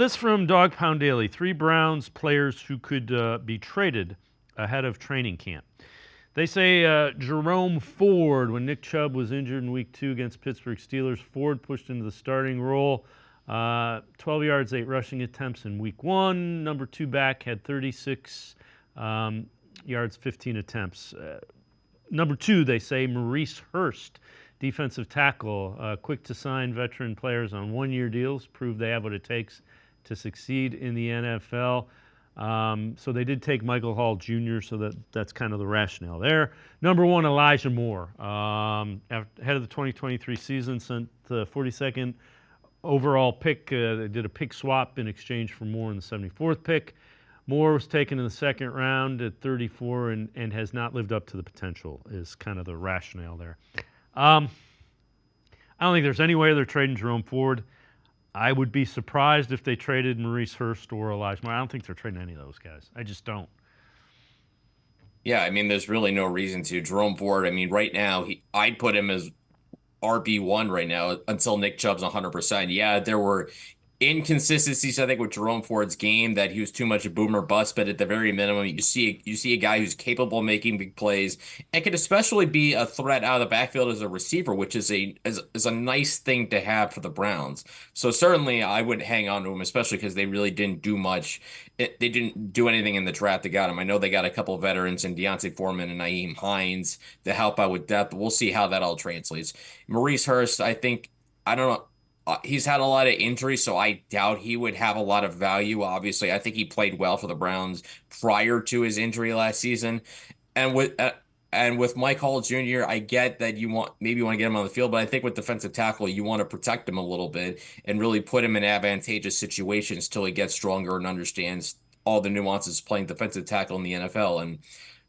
This from Dawg Pound Daily. 3 Browns players who could be traded ahead of training camp. They say Jerome Ford, when Nick Chubb was injured in Week 2 against Pittsburgh Steelers, Ford pushed into the starting role. 12 yards, 8 rushing attempts in Week 1. Number 2 back had 36 yards, 15 attempts. Number 2, they say, Maurice Hurst, defensive tackle, quick to sign veteran players on 1-year deals, prove they have what it takes to succeed in the NFL. So they did take Michael Hall Jr., so that's kind of the rationale there. Number 1, Elijah Moore, ahead of the 2023 season, sent the 42nd overall pick. They did a pick swap in exchange for Moore in the 74th pick. Moore was taken in the second round at 34 and has not lived up to the potential, is kind of the rationale there. I don't think there's any way they're trading Jerome Ford. I would be surprised if they traded Maurice Hurst or Elijah Moore. I don't think they're trading any of those guys. I just don't. Yeah, I mean, there's really no reason to. Jerome Ford, I mean, right now, I'd put him as RB1 right now until Nick Chubb's 100%. Yeah, there were inconsistencies, I think, with Jerome Ford's game that he was too much a boomer bust, but at the very minimum, you see a guy who's capable of making big plays and can especially be a threat out of the backfield as a receiver, which is a nice thing to have for the Browns. So certainly I would hang on to him, especially because they really didn't do much. They didn't do anything in the draft that got him. I know they got a couple of veterans in Deontay Foreman and Naeem Hines to help out with depth, but we'll see how that all translates. Maurice Hurst, I think, I don't know. He's had a lot of injuries, so I doubt he would have a lot of value. Obviously, I think he played well for the Browns prior to his injury last season, and with Mike Hall Jr., I get that you want to get him on the field, but I think with defensive tackle, you want to protect him a little bit and really put him in advantageous situations till he gets stronger and understands all the nuances of playing defensive tackle in the NFL. And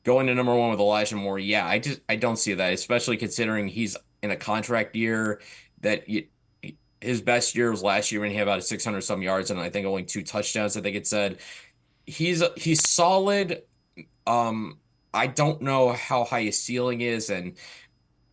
going to number 1 with Elijah Moore, yeah, I don't see that, especially considering he's in a contract year that his best year was last year when he had about 600 some yards and I think only 2 touchdowns. I think it said he's solid. Um, I don't know how high his ceiling is, and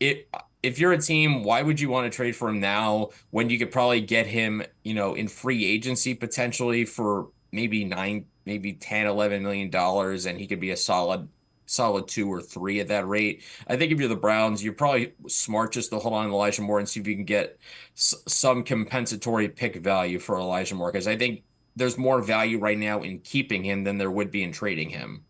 it if you're a team, why would you want to trade for him now when you could probably get him, in free agency potentially for maybe 9, maybe 10, $11 million, and he could be a solid 2 or 3 at that rate. I think if you're the Browns, you're probably smart just to hold on to Elijah Moore and see if you can get some compensatory pick value for Elijah Moore, because I think there's more value right now in keeping him than there would be in trading him.